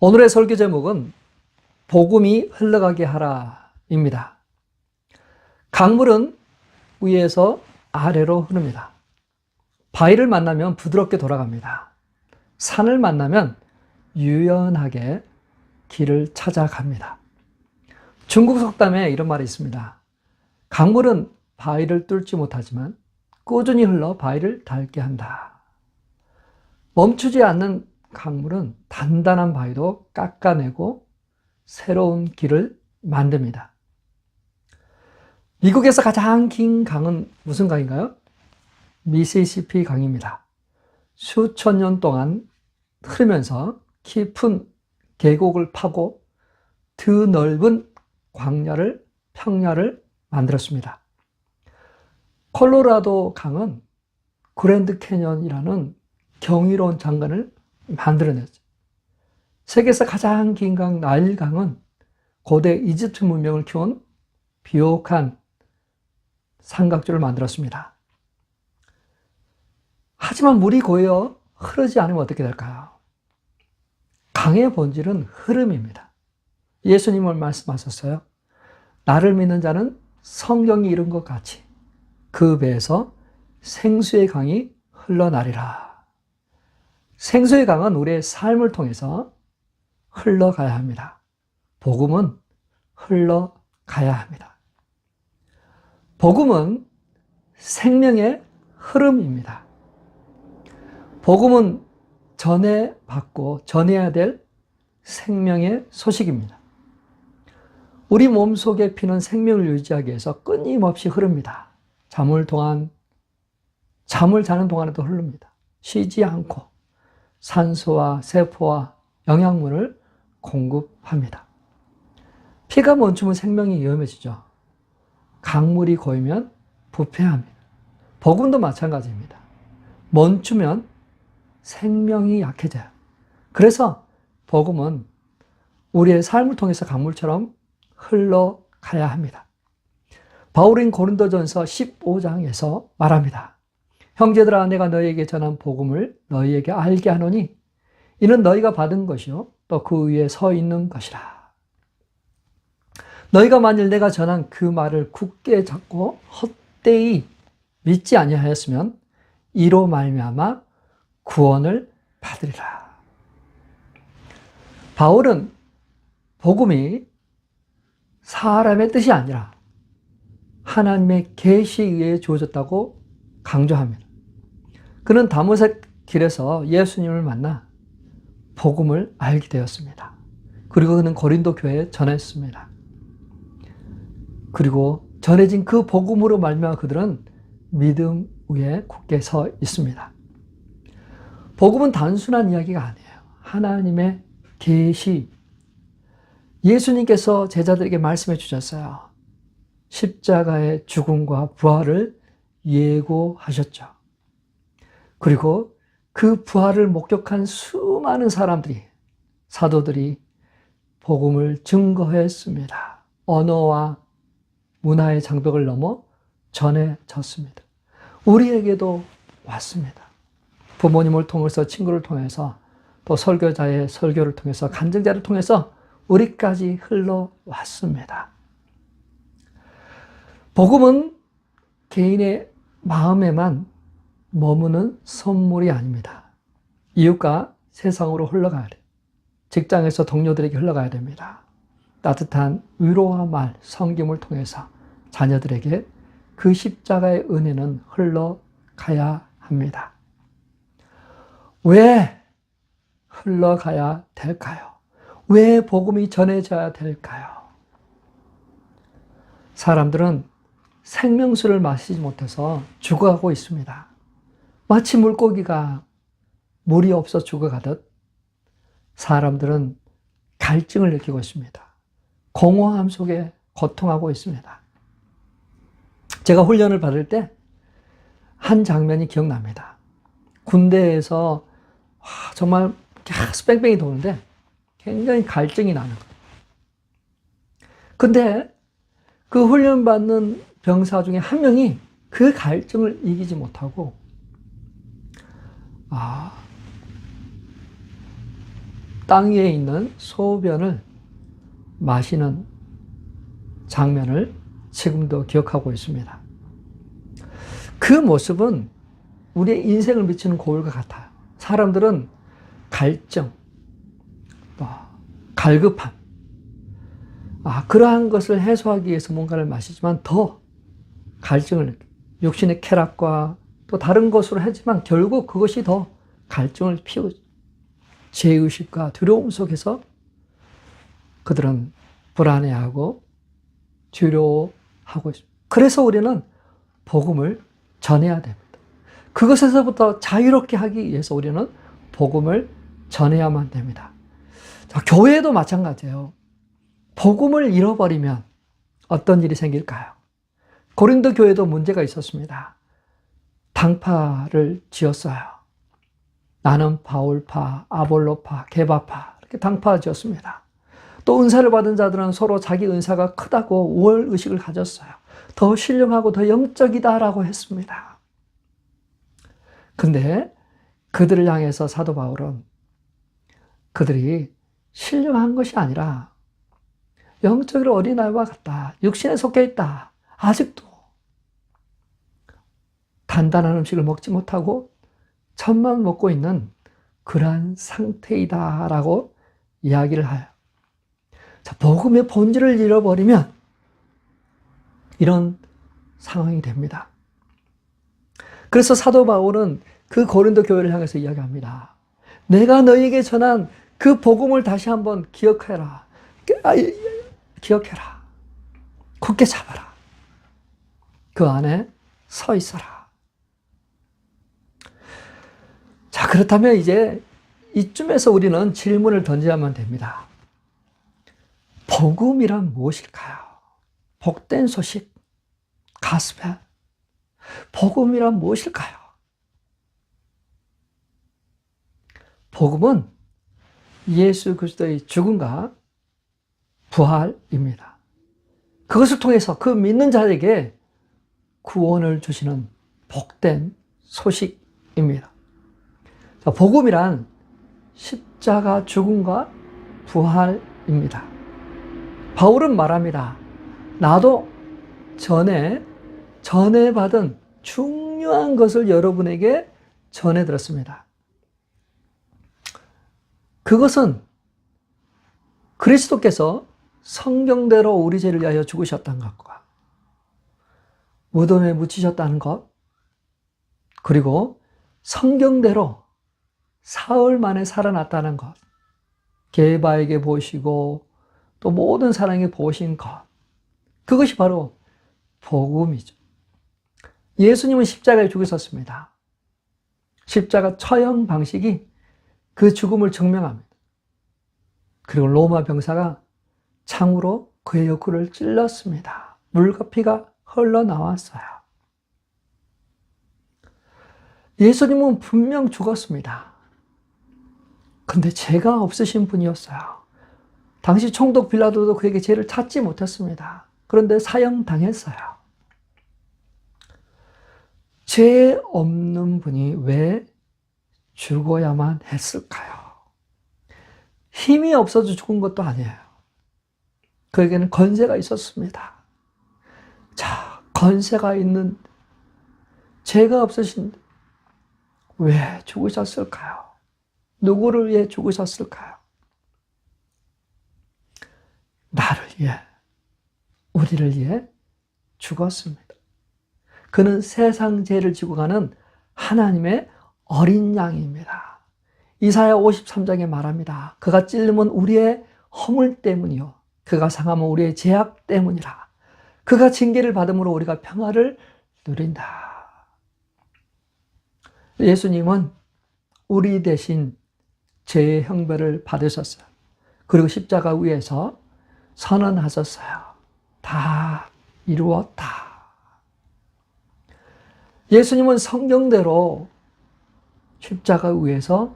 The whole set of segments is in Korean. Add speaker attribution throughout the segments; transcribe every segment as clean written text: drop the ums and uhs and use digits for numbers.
Speaker 1: 오늘의 설교 제목은 복음이 흘러가게 하라입니다. 강물은 위에서 아래로 흐릅니다. 바위를 만나면 부드럽게 돌아갑니다. 산을 만나면 유연하게 길을 찾아갑니다. 중국 속담에 이런 말이 있습니다. 강물은 바위를 뚫지 못하지만 꾸준히 흘러 바위를 닳게 한다. 멈추지 않는 강물은 단단한 바위도 깎아내고 새로운 길을 만듭니다. 미국에서 가장 긴 강은 무슨 강인가요? 미시시피 강입니다. 수천 년 동안 흐르면서 깊은 계곡을 파고 드넓은 광야를, 평야를 만들었습니다. 콜로라도 강은 그랜드 캐년이라는 경이로운 장관을 만들어냈죠. 세계에서 가장 긴 강 나일강은 고대 이집트 문명을 키운 비옥한 삼각조를 만들었습니다. 하지만 물이 고여 흐르지 않으면 어떻게 될까요? 강의 본질은 흐름입니다. 예수님은 말씀하셨어요. 나를 믿는 자는 성경이 이룬 것 같이 그 배에서 생수의 강이 흘러나리라. 생수의 강은 우리의 삶을 통해서 흘러가야 합니다. 복음은 흘러가야 합니다. 복음은 생명의 흐름입니다. 복음은 전해받고 전해야 될 생명의 소식입니다. 우리 몸속에 피는 생명을 유지하기 위해서 끊임없이 흐릅니다. 잠을 자는 동안에도 흐릅니다. 쉬지 않고 산소와 세포와 영양분을 공급합니다. 피가 멈추면 생명이 위험해지죠. 강물이 고이면 부패합니다. 복음도 마찬가지입니다. 멈추면 생명이 약해져요. 그래서 복음은 우리의 삶을 통해서 강물처럼 흘러가야 합니다. 바울은 고린도전서 15장에서 말합니다. 형제들아, 내가 너희에게 전한 복음을 너희에게 알게 하노니 이는 너희가 받은 것이요 또 그 위에 서 있는 것이라. 너희가 만일 내가 전한 그 말을 굳게 잡고 헛되이 믿지 아니하였으면 이로 말미암아 구원을 받으리라. 바울은 복음이 사람의 뜻이 아니라 하나님의 계시에 의해 주어졌다고 강조합니다. 그는 다메섹 길에서 예수님을 만나 복음을 알게 되었습니다. 그리고 그는 고린도 교회에 전했습니다. 그리고 전해진 그 복음으로 말미암아 그들은 믿음 위에 굳게 서 있습니다. 복음은 단순한 이야기가 아니에요. 하나님의 계시. 예수님께서 제자들에게 말씀해 주셨어요. 십자가의 죽음과 부활을 예고하셨죠. 그리고 그 부활을 목격한 수많은 사람들이, 사도들이 복음을 증거했습니다. 언어와 문화의 장벽을 넘어 전해졌습니다. 우리에게도 왔습니다. 부모님을 통해서, 친구를 통해서, 또 설교자의 설교를 통해서, 간증자를 통해서 우리까지 흘러왔습니다. 복음은 개인의 마음에만 머무는 선물이 아닙니다. 이웃과 세상으로 흘러가야 돼요. 직장에서 동료들에게 흘러가야 됩니다. 따뜻한 위로와 말, 섬김을 통해서 자녀들에게 그 십자가의 은혜는 흘러가야 합니다. 왜 흘러가야 될까요? 왜 복음이 전해져야 될까요? 사람들은 생명수를 마시지 못해서 죽어가고 있습니다. 마치 물고기가 물이 없어 죽어가듯 사람들은 갈증을 느끼고 있습니다. 공허함 속에 고통하고 있습니다. 제가 훈련을 받을 때 한 장면이 기억납니다. 군대에서 정말 가스 뺑뺑이 도는데 굉장히 갈증이 나는 거예요. 근데 그 훈련받는 병사 중에 한 명이 그 갈증을 이기지 못하고 땅 위에 있는 소변을 마시는 장면을 지금도 기억하고 있습니다. 그 모습은 우리의 인생을 비추는 거울과 같아요. 사람들은 갈증, 갈급함, 그러한 것을 해소하기 위해서 뭔가를 마시지만 더 갈증을, 육신의 쾌락과 또 다른 것으로 하지만 결국 그것이 더 갈증을 피우죠. 죄의식과 두려움 속에서 그들은 불안해하고 두려워하고 있습니다. 그래서 우리는 복음을 전해야 됩니다. 그것에서부터 자유롭게 하기 위해서 우리는 복음을 전해야만 됩니다. 자, 교회도 마찬가지예요. 복음을 잃어버리면 어떤 일이 생길까요? 고린도 교회도 문제가 있었습니다. 당파를 지었어요. 나는 바울파, 아볼로파, 게바파 이렇게 당파 지었습니다. 또 은사를 받은 자들은 서로 자기 은사가 크다고 우월의식을 가졌어요. 더 신령하고 더 영적이다라고 했습니다. 근데 그들을 향해서 사도 바울은 그들이 신령한 것이 아니라 영적으로 어린아이와 같다. 육신에 속해 있다. 아직도 단단한 음식을 먹지 못하고 젖만 먹고 있는 그러한 상태이다라고 이야기를 해요. 자, 복음의 본질을 잃어버리면 이런 상황이 됩니다. 그래서 사도 바울은 그 고린도 교회를 향해서 이야기합니다. 내가 너에게 전한 그 복음을 다시 한번 기억해라. 기억해라. 굳게 잡아라. 그 안에 서 있어라. 자, 그렇다면 이제 이쯤에서 우리는 질문을 던져야만 됩니다. 복음이란 무엇일까요? 복된 소식, 가스펠. 복음이란 무엇일까요? 복음은 예수 그리스도의 죽음과 부활입니다. 그것을 통해서 그 믿는 자에게 구원을 주시는 복된 소식입니다. 자, 복음이란 십자가 죽음과 부활입니다. 바울은 말합니다. 나도 전에 받은 중요한 것을 여러분에게 전해 들었습니다. 그것은 그리스도께서 성경대로 우리 죄를 위하여 죽으셨다는 것과 무덤에 묻히셨다는 것, 그리고 성경대로 사흘 만에 살아났다는 것, 게바에게 보시고 또 모든 사람에게 보신 것, 그것이 바로 복음이죠. 예수님은 십자가에 죽으셨습니다. 십자가 처형 방식이 그 죽음을 증명합니다. 그리고 로마 병사가 창으로 그의 옆구리를 찔렀습니다. 물과 피가 흘러나왔어요. 예수님은 분명 죽었습니다. 근데 죄가 없으신 분이었어요. 당시 총독 빌라도도 그에게 죄를 찾지 못했습니다. 그런데 사형당했어요. 죄 없는 분이 왜 죽어야만 했을까요? 힘이 없어서 죽은 것도 아니에요. 그에게는 권세가 있었습니다. 자, 권세가 있는, 죄가 없으신 왜 죽으셨을까요? 누구를 위해 죽으셨을까요? 나를 위해, 우리를 위해 죽었습니다. 그는 세상 죄를 지고 가는 하나님의 어린 양입니다. 이사야 53장에 말합니다. 그가 찔림은 우리의 허물 때문이요, 그가 상함은 우리의 죄악 때문이라. 그가 징계를 받음으로 우리가 평화를 누린다. 예수님은 우리 대신 죄의 형벌을 받으셨어요. 그리고 십자가 위에서 선언하셨어요. 다 이루었다. 예수님은 성경대로 십자가 위에서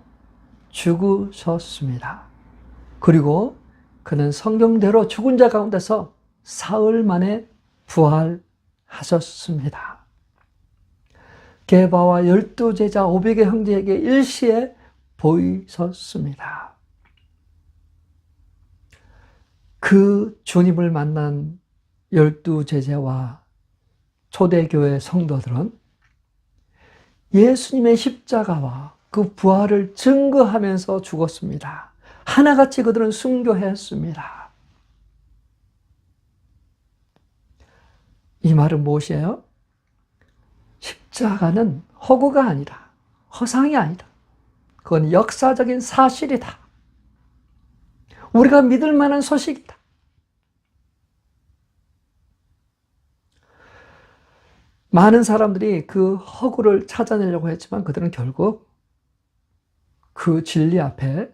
Speaker 1: 죽으셨습니다. 그리고 그는 성경대로 죽은 자 가운데서 사흘 만에 부활하셨습니다. 게바와 12제자 500의 형제에게 일시에 보이셨습니다. 그 주님을 만난 12 제자와 초대교회 성도들은 예수님의 십자가와 그 부활을 증거하면서 죽었습니다. 하나같이 그들은 순교했습니다. 이 말은 무엇이에요? 십자가는 허구가 아니라, 허상이 아니다. 그건 역사적인 사실이다. 우리가 믿을 만한 소식이다. 많은 사람들이 그 허구를 찾아내려고 했지만 그들은 결국 그 진리 앞에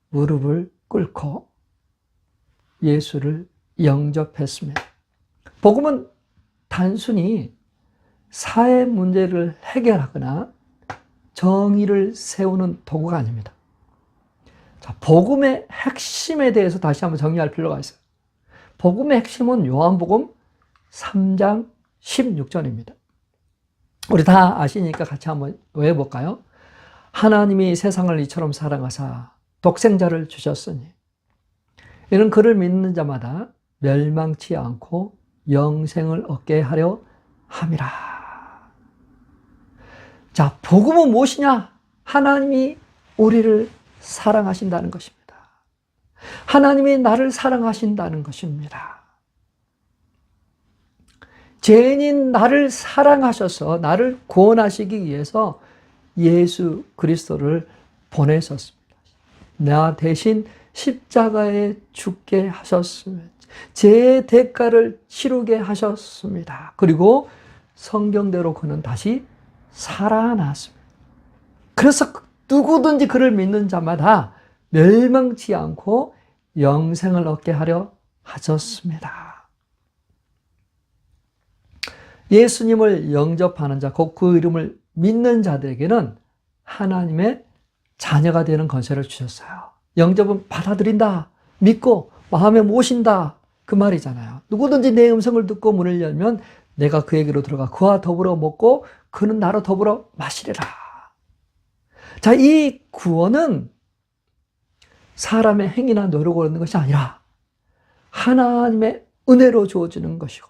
Speaker 1: 무릎을 꿇고 예수를 영접했습니다. 복음은 단순히 사회 문제를 해결하거나 정의를 세우는 도구가 아닙니다. 자, 복음의 핵심에 대해서 다시 한번 정리할 필요가 있어요. 복음의 핵심은 요한복음 3장 16절입니다. 우리 다 아시니까 같이 한번 외워볼까요? 하나님이 세상을 이처럼 사랑하사 독생자를 주셨으니 이는 그를 믿는 자마다 멸망치 않고 영생을 얻게 하려 함이라. 자, 복음은 무엇이냐? 하나님이 우리를 사랑하신다는 것입니다. 하나님이 나를 사랑하신다는 것입니다. 죄인인 나를 사랑하셔서 나를 구원하시기 위해서 예수 그리스도를 보내셨습니다. 나 대신 십자가에 죽게 하셨습니다. 제 대가를 치르게 하셨습니다. 그리고 성경대로 그는 다시 살아났습니다. 그래서 누구든지 그를 믿는 자마다 멸망치 않고 영생을 얻게 하려 하셨습니다. 예수님을 영접하는 자, 곧 그 이름을 믿는 자들에게는 하나님의 자녀가 되는 권세를 주셨어요. 영접은 받아들인다, 믿고 마음에 모신다, 그 말이잖아요. 누구든지 내 음성을 듣고 문을 열면 내가 그에게로 들어가 그와 더불어 먹고 그는 나로 더불어 마시리라. 자, 이 구원은 사람의 행위나 노력으로 얻는 것이 아니라 하나님의 은혜로 주어지는 것이고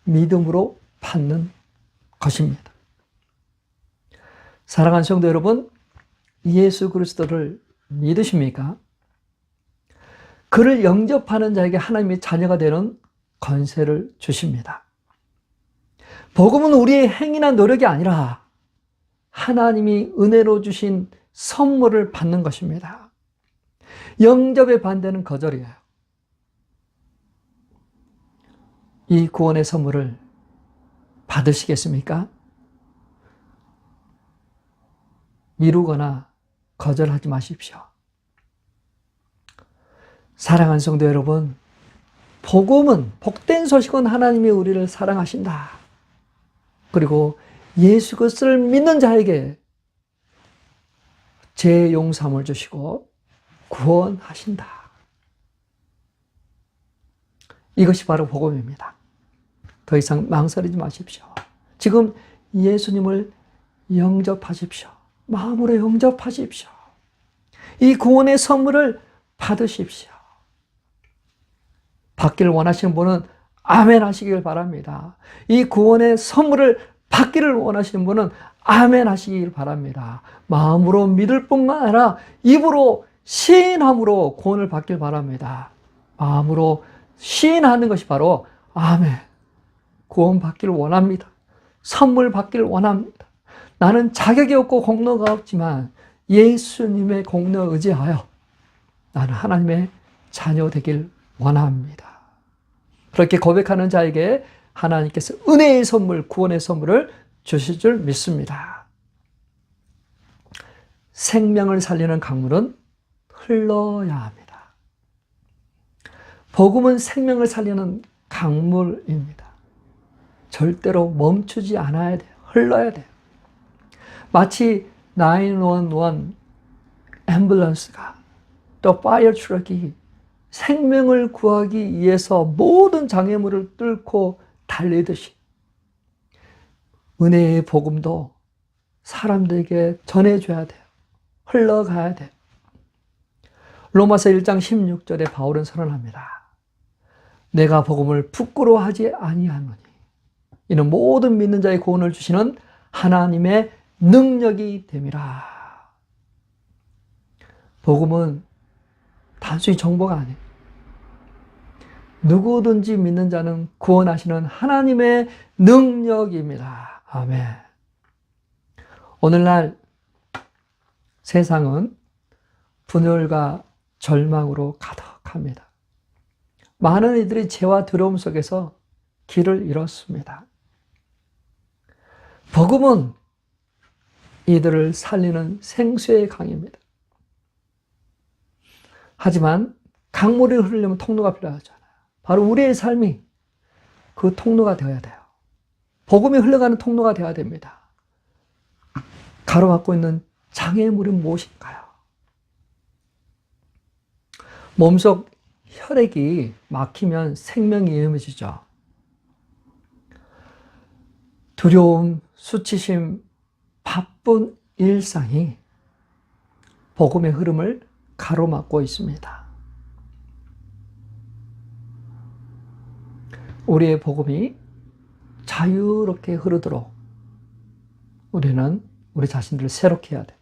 Speaker 1: 믿음으로 받는 것입니다. 사랑하는 성도 여러분, 예수 그리스도를 믿으십니까? 그를 영접하는 자에게 하나님의 자녀가 되는 권세를 주십니다. 복음은 우리의 행위나 노력이 아니라 하나님이 은혜로 주신 선물을 받는 것입니다. 영접의 반대는 거절이에요. 이 구원의 선물을 받으시겠습니까? 미루거나 거절하지 마십시오. 사랑하는 성도 여러분, 복음은, 복된 소식은 하나님이 우리를 사랑하신다. 그리고 예수 그리스도를 믿는 자에게 죄 용서함을 주시고 구원하신다. 이것이 바로 복음입니다. 더 이상 망설이지 마십시오. 지금 예수님을 영접하십시오. 마음으로 영접하십시오. 이 구원의 선물을 받으십시오. 받기를 원하시는 분은 아멘 하시길 바랍니다. 이 구원의 선물을 받기를 원하시는 분은 아멘 하시길 바랍니다. 마음으로 믿을 뿐만 아니라 입으로 시인함으로 구원을 받길 바랍니다. 마음으로 시인하는 것이 바로 아멘, 구원 받기를 원합니다. 선물 받기를 원합니다. 나는 자격이 없고 공로가 없지만 예수님의 공로에 의지하여 나는 하나님의 자녀 되길 원합니다. 그렇게 고백하는 자에게 하나님께서 은혜의 선물, 구원의 선물을 주실 줄 믿습니다. 생명을 살리는 강물은 흘러야 합니다. 복음은 생명을 살리는 강물입니다. 절대로 멈추지 않아야 돼요. 흘러야 돼요. 마치 911 앰뷸런스가 또 파이어 트럭이 생명을 구하기 위해서 모든 장애물을 뚫고 달리듯이 은혜의 복음도 사람들에게 전해줘야 돼요. 흘러가야 돼요. 로마서 1장 16절에 바울은 선언합니다. 내가 복음을 부끄러워하지 아니하노니 이는 모든 믿는 자의 구원을 주시는 하나님의 능력이 됨이라. 복음은 단순히 정보가 아니에요. 누구든지 믿는 자는 구원하시는 하나님의 능력입니다. 아멘. 오늘날 세상은 분열과 절망으로 가득합니다. 많은 이들이 죄와 두려움 속에서 길을 잃었습니다. 복음은 이들을 살리는 생수의 강입니다. 하지만 강물이 흐르려면 통로가 필요하잖아요. 바로 우리의 삶이 그 통로가 되어야 돼요. 복음이 흘러가는 통로가 되어야 됩니다. 가로막고 있는 장애물은 무엇일까요? 몸속 혈액이 막히면 생명이 위험해지죠. 두려움, 수치심, 바쁜 일상이 복음의 흐름을 가로막고 있습니다. 우리의 복음이 자유롭게 흐르도록 우리는 우리 자신들을 새롭게 해야 돼.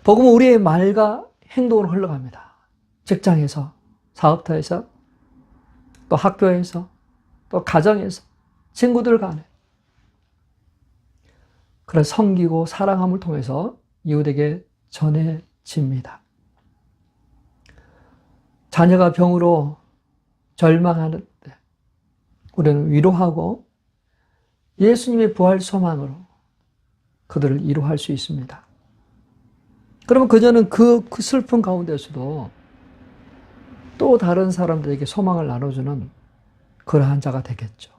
Speaker 1: 복음은 우리의 말과 행동으로 흘러갑니다. 직장에서, 사업터에서, 또 학교에서, 또 가정에서, 친구들 간에. 그래서 섬기고 사랑함을 통해서 이웃에게 전해집니다. 자녀가 병으로 절망하는 때 우리는 위로하고 예수님의 부활 소망으로 그들을 위로할 수 있습니다. 그러면 그녀는 그 슬픈 가운데서도 또 다른 사람들에게 소망을 나눠주는 그러한 자가 되겠죠.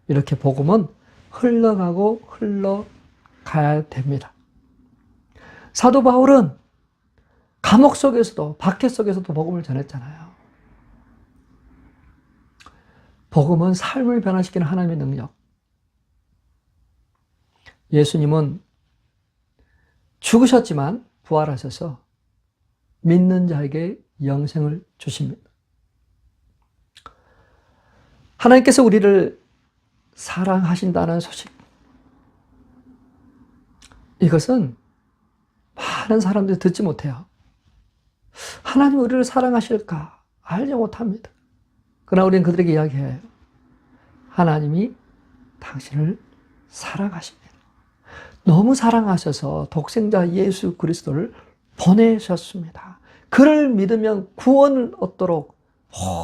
Speaker 1: 이렇게 복음은 흘러가고 흘러가야 됩니다. 사도 바울은 감옥 속에서도 박해 속에서도 복음을 전했잖아요. 복음은 삶을 변화시키는 하나님의 능력. 예수님은 죽으셨지만 부활하셔서 믿는 자에게 영생을 주십니다. 하나님께서 우리를 사랑하신다는 소식. 이것은 많은 사람들이 듣지 못해요. 하나님 우리를 사랑하실까 알지 못합니다. 그러나 우리는 그들에게 이야기해요. 하나님이 당신을 사랑하십니다. 너무 사랑하셔서 독생자 예수 그리스도를 보내셨습니다. 그를 믿으면 구원을 얻도록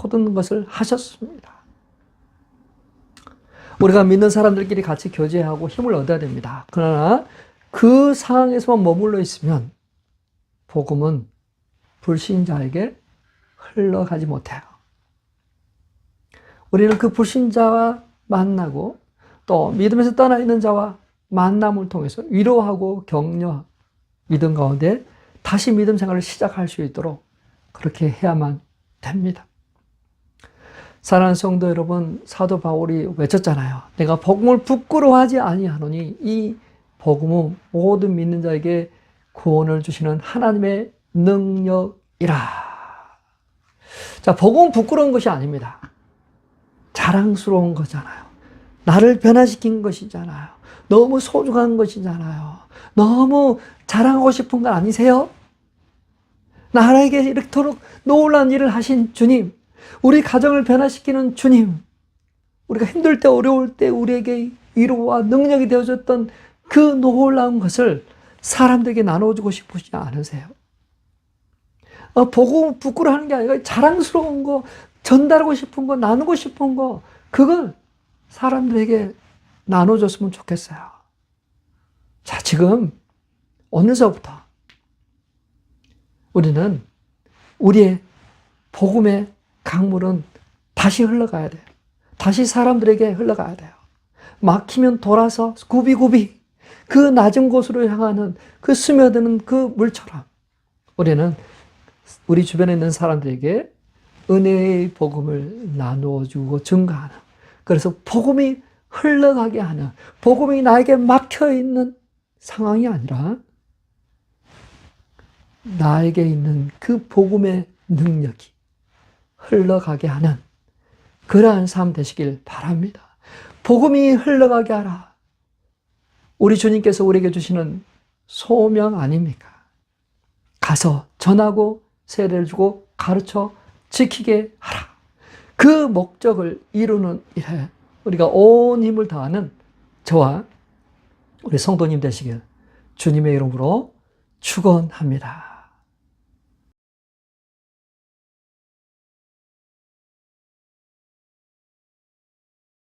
Speaker 1: 모든 것을 하셨습니다. 우리가 믿는 사람들끼리 같이 교제하고 힘을 얻어야 됩니다. 그러나 그 상황에서만 머물러 있으면 복음은 불신자에게 흘러가지 못해요. 우리는 그 불신자와 만나고 또 믿음에서 떠나 있는 자와 만남을 통해서 위로하고 격려, 믿음 가운데 다시 믿음 생활을 시작할 수 있도록 그렇게 해야만 됩니다. 사랑하는 성도 여러분, 사도 바울이 외쳤잖아요. 내가 복음을 부끄러워하지 아니하노니 이 복음은 모든 믿는 자에게 구원을 주시는 하나님의 능력이라. 자, 복음은 부끄러운 것이 아닙니다. 자랑스러운 거잖아요. 나를 변화시킨 것이잖아요. 너무 소중한 것이잖아요. 너무 자랑하고 싶은 건 아니세요? 나에게 이렇도록 놀라운 일을 하신 주님, 우리 가정을 변화시키는 주님, 우리가 힘들 때 어려울 때 우리에게 위로와 능력이 되어줬던 그 놀라운 것을 사람들에게 나눠주고 싶으시지 않으세요? 보고 부끄러워하는 게 아니라 자랑스러운 거, 전달하고 싶은 거, 나누고 싶은 거, 그걸 사람들에게 나눠줬으면 좋겠어요. 자, 지금 어느서부터 우리는 우리의 복음의 강물은 다시 흘러가야 돼요. 다시 사람들에게 흘러가야 돼요. 막히면 돌아서 굽이굽이 그 낮은 곳으로 향하는 그 스며드는 그 물처럼 우리는 우리 주변에 있는 사람들에게 은혜의 복음을 나누어주고 증가하는, 그래서 복음이 흘러가게 하는, 복음이 나에게 막혀있는 상황이 아니라 나에게 있는 그 복음의 능력이 흘러가게 하는 그러한 삶 되시길 바랍니다. 복음이 흘러가게 하라. 우리 주님께서 우리에게 주시는 소명 아닙니까? 가서 전하고 세례를 주고 가르쳐 지키게 하라. 그 목적을 이루는 일에 우리가 온 힘을 다하는 저와 우리 성도님 되시길 주님의 이름으로 축원합니다.